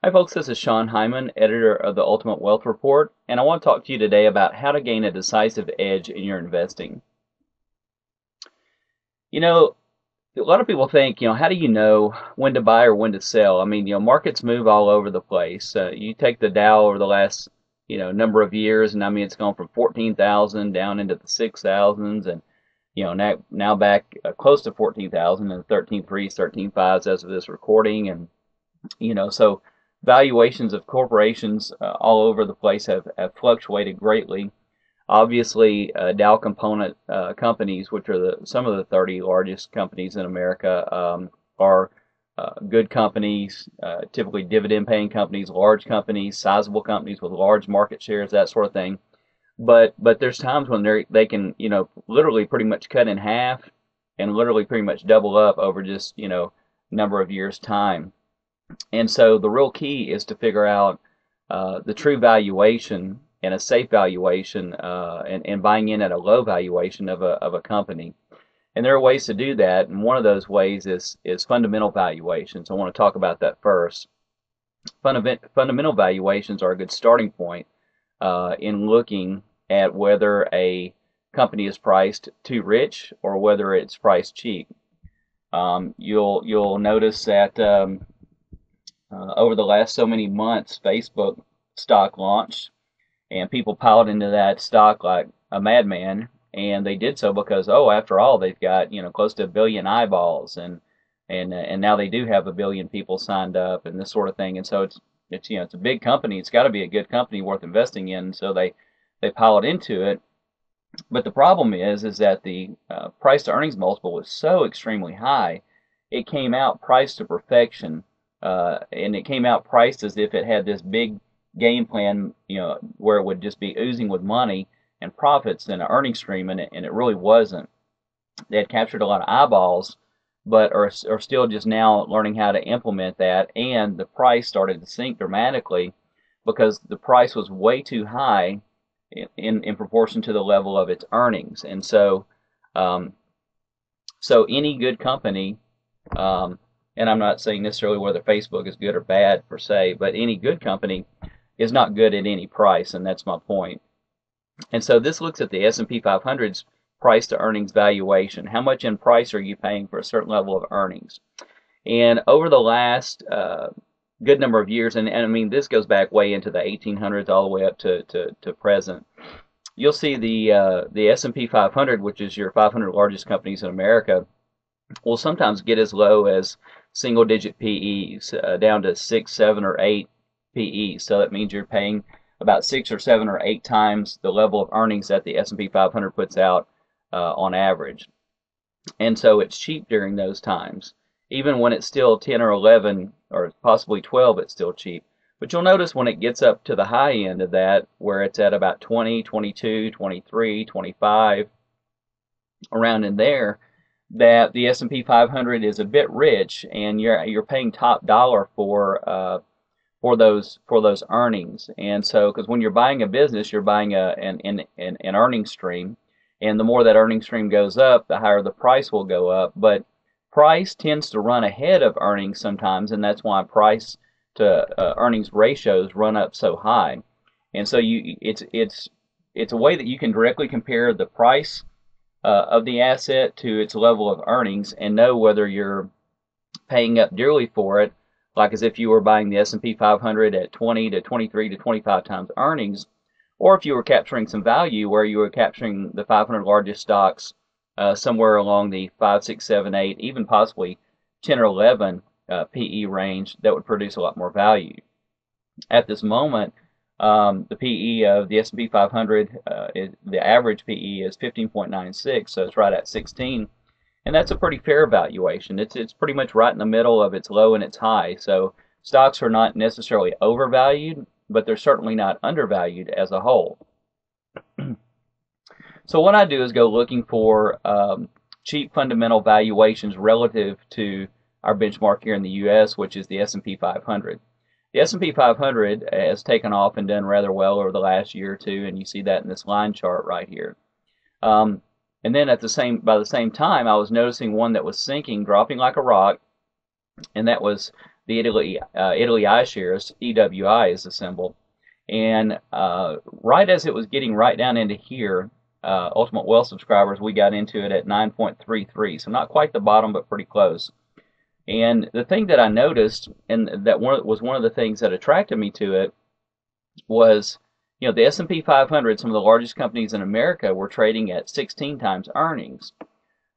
Hi folks, this is Sean Hyman, editor of the Ultimate Wealth Report, and I want to talk to you today about how to gain a decisive edge in your investing. You know, a lot of people think, how do you know when to buy or when to sell? I mean, markets move all over the place. You take the Dow over the last, number of years, and I mean, it's gone from 14,000 down into the 6,000s, and now back close to 14,000 and 13.3s, 13.5s as of this recording, and so valuations of corporations all over the place have fluctuated greatly. Obviously, Dow component companies, which are some of the 30 largest companies in America, are good companies, typically dividend-paying companies, large companies, sizable companies with large market shares, that sort of thing. But there's times when they can literally pretty much cut in half and literally pretty much double up over just number of years time. And so the real key is to figure out the true valuation and a safe valuation and buying in at a low valuation of a company. And there are ways to do that, and one of those ways is fundamental valuations. I want to talk about that first. Fundamental valuations are a good starting point in looking at whether a company is priced too rich or whether it's priced cheap. You'll notice that over the last so many months, Facebook stock launched, and people piled into that stock like a madman. And they did so because, after all, they've got close to 1 billion eyeballs, and now they do have 1 billion people signed up, and this sort of thing. And so it's a big company. It's got to be a good company worth investing in. So they piled into it. But the problem is that the price to earnings multiple was so extremely high, it came out priced to perfection. And it came out priced as if it had this big game plan, where it would just be oozing with money and profits and an earning stream, and it really wasn't. They had captured a lot of eyeballs, but are still just now learning how to implement that, and the price started to sink dramatically because the price was way too high in proportion to the level of its earnings. And so any good company, and I'm not saying necessarily whether Facebook is good or bad per se, but any good company is not good at any price, and that's my point. And so this looks at the S&P 500's price to earnings valuation. How much in price are you paying for a certain level of earnings? And over the last good number of years, and I mean this goes back way into the 1800s all the way up to present, you'll see the S&P 500, which is your 500 largest companies in America, will sometimes get as low as single-digit PEs, down to 6, 7, or 8 PEs. So that means you're paying about 6 or 7 or 8 times the level of earnings that the S&P 500 puts out on average. And so it's cheap during those times. Even when it's still 10 or 11 or possibly 12, it's still cheap. But you'll notice when it gets up to the high end of that, where it's at about 20, 22, 23, 25, around in there, that the S&P 500 is a bit rich, and you're paying top dollar for those earnings. And so, because when you're buying a business, you're buying an earning stream, and the more that earning stream goes up, the higher the price will go up. But price tends to run ahead of earnings sometimes, and that's why price to earnings ratios run up so high. And so it's a way that you can directly compare the price of the asset to its level of earnings and know whether you're paying up dearly for it, like as if you were buying the S&P 500 at 20 to 23 to 25 times earnings, or if you were capturing some value where you were capturing the 500 largest stocks somewhere along the 5, 6, 7, 8, even possibly 10 or 11 PE range that would produce a lot more value. At this moment, the PE of the S&P 500, the average PE is 15.96, so it's right at 16, and that's a pretty fair valuation. It's pretty much right in the middle of its low and its high. So stocks are not necessarily overvalued, but they're certainly not undervalued as a whole. So what I do is go looking for cheap fundamental valuations relative to our benchmark here in the U.S., which is the S&P 500. The S&P 500 has taken off and done rather well over the last year or two, and you see that in this line chart right here. And then by the same time, I was noticing one that was sinking, dropping like a rock, and that was the Italy iShares, EWI is the symbol. And right as it was getting right down into here, Ultimate Wealth subscribers, we got into it at 9.33, so not quite the bottom, but pretty close. And the thing that I noticed, and that was one of the things that attracted me to it, was the S&P 500, some of the largest companies in America were trading at 16 times earnings.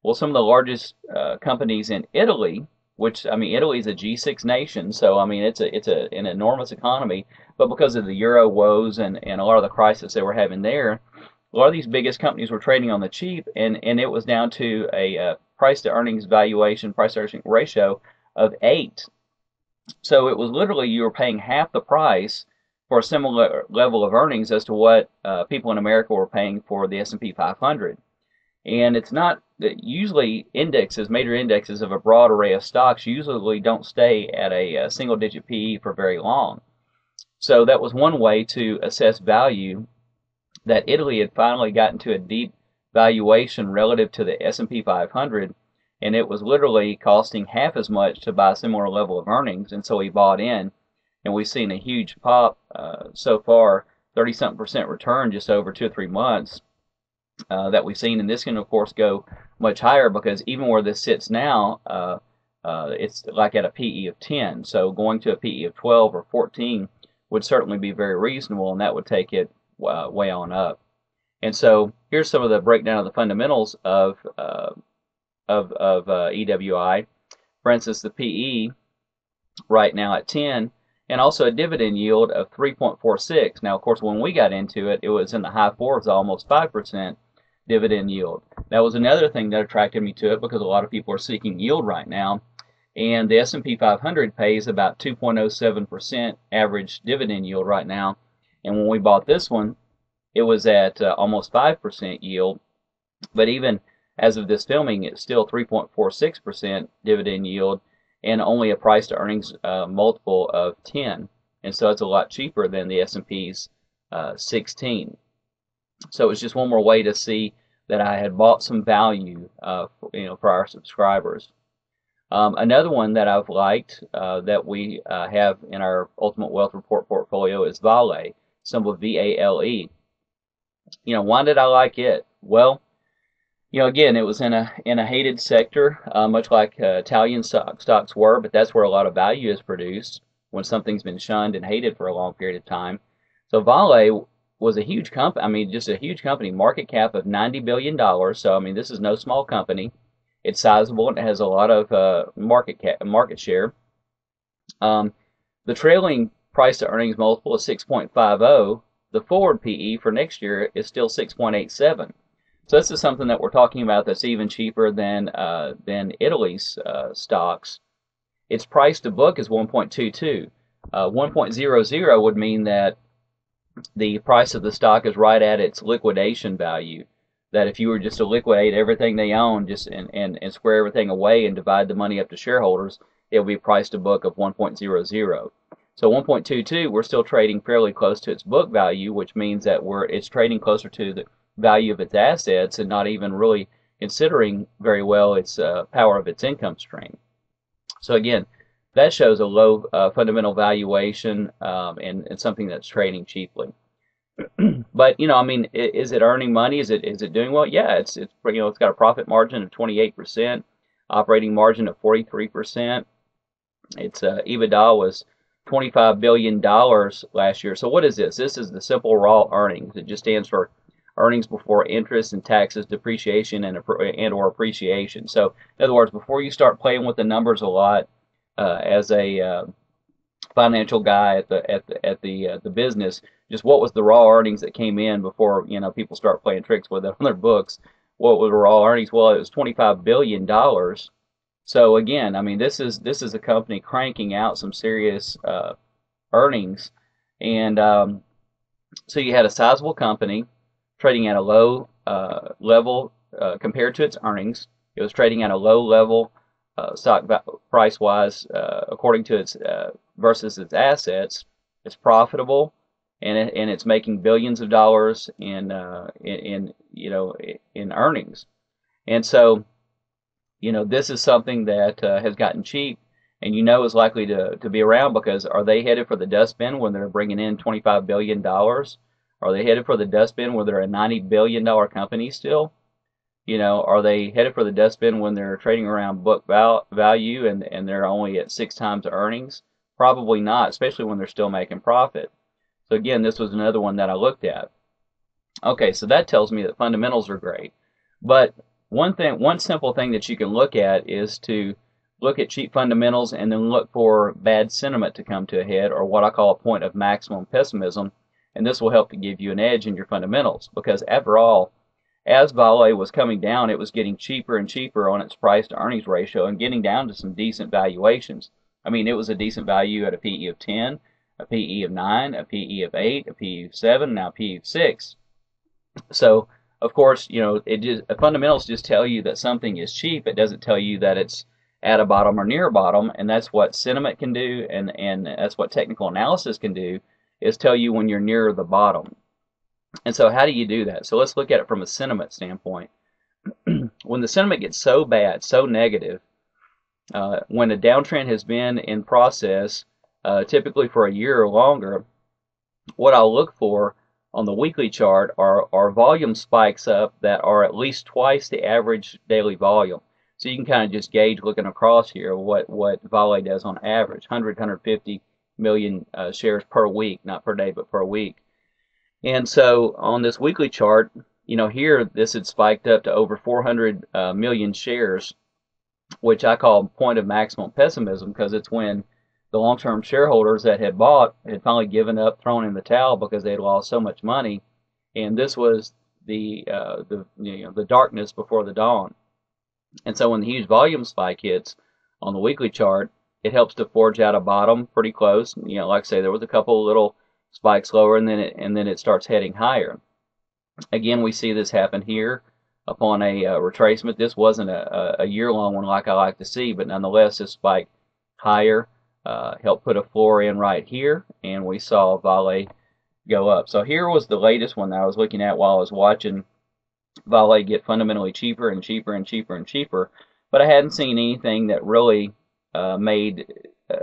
Well, some of the largest companies in Italy, which Italy is a G6 nation, so it's an enormous economy, but because of the euro woes and a lot of the crisis they were having there, a lot of these biggest companies were trading on the cheap, and it was down to a price to earnings valuation, price to earnings ratio of 8. So it was literally you were paying half the price for a similar level of earnings as to what people in America were paying for the S&P 500. And it's not that usually major indexes of a broad array of stocks usually don't stay at a single digit PE for very long. So that was one way to assess value, that Italy had finally gotten to a deep valuation relative to the S&P 500, and it was literally costing half as much to buy a similar level of earnings, and so he bought in, and we've seen a huge pop so far, 30-something% return just over 2 or 3 months that we've seen, and this can of course go much higher because even where this sits now, it's like at a PE of 10, so going to a PE of 12 or 14 would certainly be very reasonable, and that would take it way on up. And so here's some of the breakdown of the fundamentals of EWI. For instance, the PE right now at 10, and also a dividend yield of 3.46. Now, of course, when we got into it, it was in the high fours, almost 5% dividend yield. That was another thing that attracted me to it because a lot of people are seeking yield right now, and the S&P 500 pays about 2.07% average dividend yield right now. And when we bought this one, it was at almost 5% yield, but even as of this filming, it's still 3.46% dividend yield and only a price to earnings multiple of 10. And so it's a lot cheaper than the S&P's 16. So it's just one more way to see that I had bought some value for our subscribers. Another one that I've liked that we have in our Ultimate Wealth Report portfolio is Vale, symbol VALE. Why did I like it? Well, again, it was in a hated sector, much like Italian stocks were, but that's where a lot of value is produced when something's been shunned and hated for a long period of time. So Vale was a huge company, just a huge company, market cap of $90 billion. So, this is no small company. It's sizable and it has a lot of market share. The trailing price to earnings multiple is 6.50. The forward PE for next year is still 6.87. So this is something that we're talking about that's even cheaper than Italy's stocks. Its price to book is 1.22. 1.00 would mean that the price of the stock is right at its liquidation value. That if you were just to liquidate everything they own, and square everything away and divide the money up to shareholders, it would be price to book of 1.00. So 1.22, we're still trading fairly close to its book value, which means that it's trading closer to the value of its assets and not even really considering very well its power of its income stream. So again, that shows a low fundamental valuation and something that's trading cheaply. But is it earning money? Is it doing well? Yeah, it's got a profit margin of 28%, operating margin of 43%. Its EBITDA was $25 billion last year. So what is this? This is the simple raw earnings. It just stands for earnings before interest and taxes, depreciation and or appreciation. So in other words, before you start playing with the numbers a lot as a financial guy at the business, just what was the raw earnings that came in before people start playing tricks with it on their books? What was the raw earnings? Well, it was $25 billion. So again, this is a company cranking out some serious earnings, and so you had a sizable company trading at a low level compared to its earnings. It was trading at a low level stock price wise according to its versus its assets. It's profitable, and it's making billions of dollars in earnings. And so this is something that has gotten cheap, and you know is likely to be around, because are they headed for the dustbin when they're bringing in $25 billion? Are they headed for the dustbin where they're a $90 billion company still? You know, are they headed for the dustbin when they're trading around book value and they're only at 6 times earnings? Probably not, especially when they're still making profit. So again, this was another one that I looked at. Okay, so that tells me that fundamentals are great. But one simple thing that you can look at is to look at cheap fundamentals and then look for bad sentiment to come to a head, or what I call a point of maximum pessimism. And this will help to give you an edge in your fundamentals, because after all, as Vale was coming down, it was getting cheaper and cheaper on its price to earnings ratio and getting down to some decent valuations. I mean, it was a decent value at a PE of 10, a PE of 9, a PE of 8, a PE of 7, now a PE of 6. So, of course, you know, fundamentals just tell you that something is cheap. It doesn't tell you that it's at a bottom or near a bottom, and that's what sentiment can do, and that's what technical analysis can do, is tell you when you're near the bottom. And so how do you do that? So let's look at it from a sentiment standpoint. When the sentiment gets so bad, so negative, when a downtrend has been in process, typically for a year or longer, what I'll look for on the weekly chart are volume spikes up that are at least twice the average daily volume. So you can kind of just gauge looking across here what Vale does on average, 100, 150 million shares per week, not per day, but per week. And so on this weekly chart, you know, here this had spiked up to over 400 million shares, which I call point of maximum pessimism, because it's when the long-term shareholders that had bought had finally given up, thrown in the towel because they had lost so much money, and this was the darkness before the dawn. And so when the huge volume spike hits on the weekly chart, it helps to forge out a bottom pretty close. You know, like I say, there was a couple of little spikes lower, and then it starts heading higher. Again, we see this happen here upon a retracement. This wasn't a year-long one like I like to see, but nonetheless, this spike higher helped put a floor in right here, and we saw Vale go up. So here was the latest one that I was looking at while I was watching Vale get fundamentally cheaper and cheaper and cheaper and cheaper, but I hadn't seen anything that really made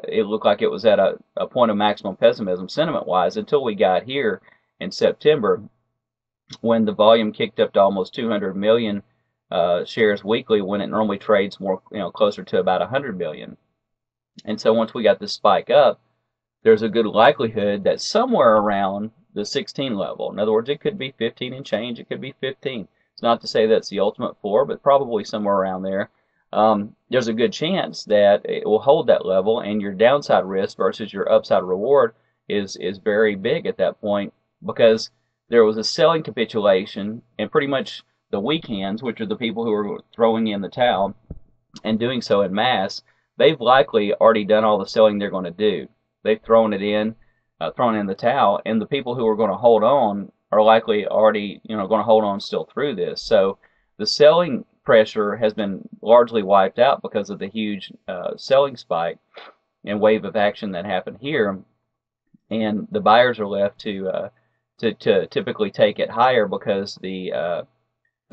it looked like it was at a point of maximum pessimism sentiment-wise until we got here in September, when the volume kicked up to almost 200 million shares weekly, when it normally trades more, closer to about 100 million. And so once we got this spike up, there's a good likelihood that somewhere around the 16 level, in other words, it could be 15 and change, it could be 15. It's not to say that's the ultimate floor, but probably somewhere around there. There's a good chance that it will hold that level, and your downside risk versus your upside reward is very big at that point, because there was a selling capitulation, and pretty much the weak hands, which are the people who are throwing in the towel and doing so in mass, they've likely already done all the selling they're going to do. They've thrown in the towel, and the people who are going to hold on are likely already going to hold on still through this. So the selling pressure has been largely wiped out because of the huge selling spike and wave of action that happened here, and the buyers are left to typically take it higher, because the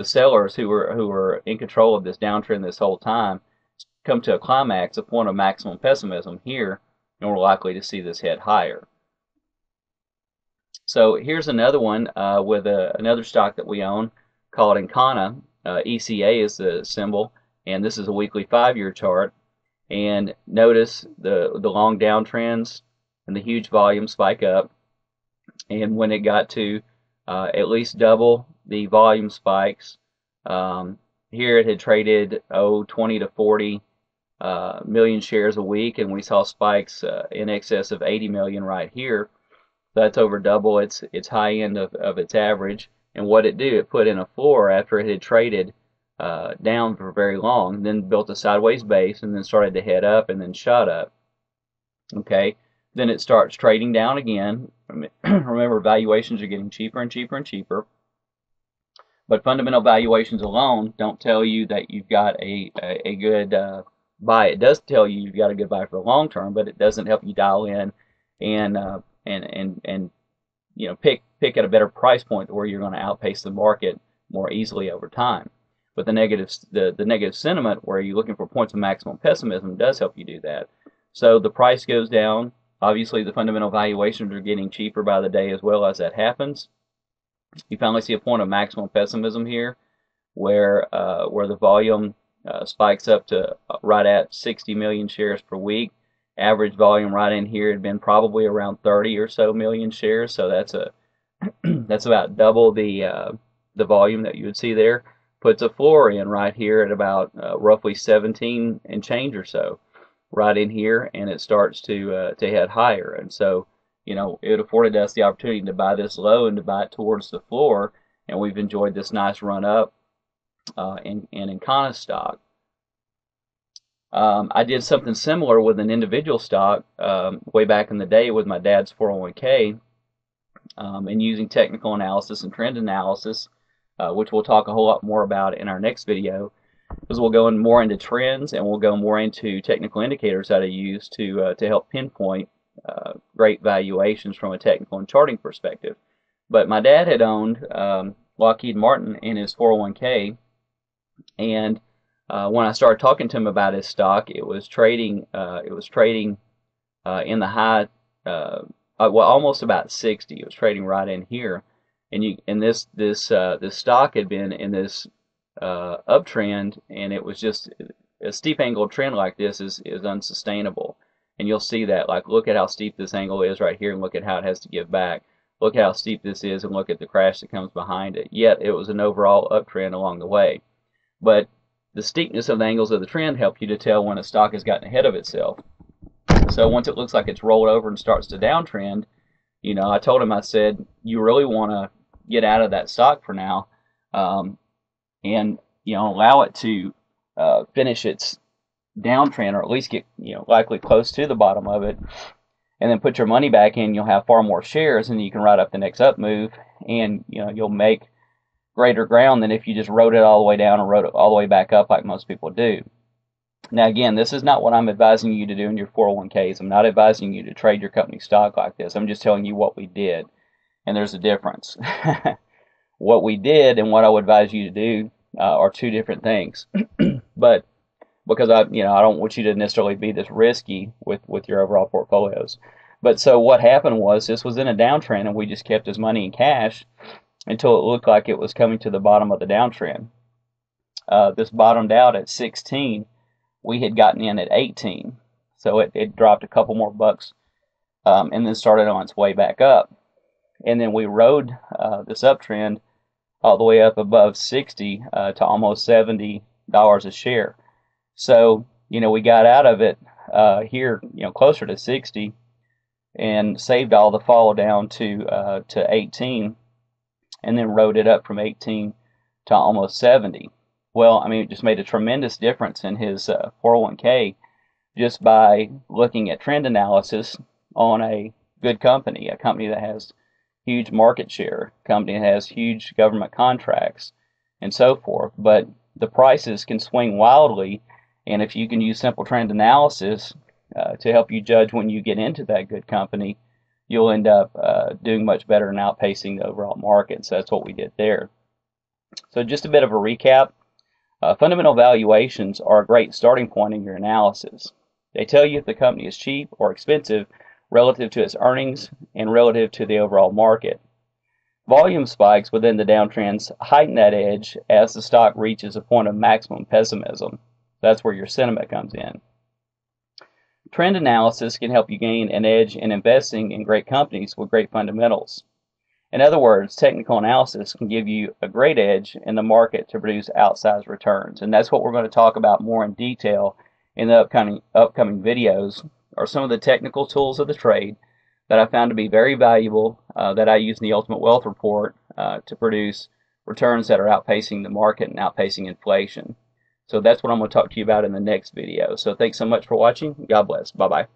sellers who were in control of this downtrend this whole time come to a climax, a point of maximum pessimism here, and we're likely to see this head higher. So here's another one with another stock that we own called Encana. ECA is the symbol, and this is a weekly 5-year chart. And notice the long downtrends and the huge volume spike up. And when it got to at least double the volume spikes, here it had traded 20 to 40 million shares a week, and we saw spikes in excess of 80 million right here. That's over double its high end of its average. And what it did, it put in a floor after it had traded down for very long, then built a sideways base, and then started to head up and then shot up. Okay, then it starts trading down again. Remember, valuations are getting cheaper and cheaper and cheaper. But fundamental valuations alone don't tell you that you've got a good buy. It does tell you you've got a good buy for the long term, but it doesn't help you dial in and pick at a better price point where you're going to outpace the market more easily over time. But the negative sentiment, where you're looking for points of maximum pessimism, does help you do that. So the price goes down. Obviously, the fundamental valuations are getting cheaper by the day as well as that happens. You finally see a point of maximum pessimism here, where the volume spikes up to right at 60 million shares per week. Average volume right in here had been probably around 30 or so million shares, so that's about double the volume that you would see there. Puts a floor in right here at about roughly 17 and change or so, right in here, and it starts to head higher. And so, it afforded us the opportunity to buy this low and to buy it towards the floor, and we've enjoyed this nice run up in Encana stock. I did something similar with an individual stock way back in the day with my dad's 401k, and using technical analysis and trend analysis, which we'll talk a whole lot more about in our next video, because we'll go more into trends and we'll go more into technical indicators that I use to help pinpoint great valuations from a technical and charting perspective. But my dad had owned Lockheed Martin in his 401k, and when I started talking to him about his stock, it was trading in the high, well, almost about 60. It was trading right in here, and this stock had been in this uptrend, and it was just a steep angle trend like this is unsustainable. And you'll see that, like, look at how steep this angle is right here, and look at how it has to give back. Look how steep this is, and look at the crash that comes behind it. Yet it was an overall uptrend along the way. But the steepness of the angles of the trend help you to tell when a stock has gotten ahead of itself. So once it looks like it's rolled over and starts to downtrend, I told him, I said, you really want to get out of that stock for now, and allow it to finish its downtrend, or at least get likely close to the bottom of it, and then put your money back in. You'll have far more shares, and you can ride up the next up move, and you'll make greater ground than if you just rode it all the way down or rode it all the way back up like most people do. Now, again, this is not what I'm advising you to do in your 401ks. I'm not advising you to trade your company stock like this. I'm just telling you what we did, and there's a difference. What we did and what I would advise you to do are two different things. But because I don't want you to necessarily be this risky with your overall portfolios. But so what happened was, this was in a downtrend, and we just kept his money in cash until it looked like it was coming to the bottom of the downtrend. This bottomed out at 16. We had gotten in at 18, so it dropped a couple more bucks, and then started on its way back up. And then we rode this uptrend all the way up above 60 to almost $70 a share. So we got out of it here closer to 60, and saved all the fall down to 18, and then rode it up from 18 to almost 70. Well, I mean, it just made a tremendous difference in his 401k just by looking at trend analysis on a good company, a company that has huge market share, a company that has huge government contracts, and so forth. But the prices can swing wildly, and if you can use simple trend analysis to help you judge when you get into that good company, you'll end up doing much better and outpacing the overall market. So that's what we did there. So just a bit of a recap. Fundamental valuations are a great starting point in your analysis. They tell you if the company is cheap or expensive relative to its earnings and relative to the overall market. Volume spikes within the downtrends heighten that edge as the stock reaches a point of maximum pessimism. That's where your sentiment comes in. Trend analysis can help you gain an edge in investing in great companies with great fundamentals. In other words, technical analysis can give you a great edge in the market to produce outsized returns. And that's what we're going to talk about more in detail in the upcoming videos, are some of the technical tools of the trade that I found to be very valuable that I use in the Ultimate Wealth Report to produce returns that are outpacing the market and outpacing inflation. So that's what I'm going to talk to you about in the next video. So thanks so much for watching. God bless. Bye-bye.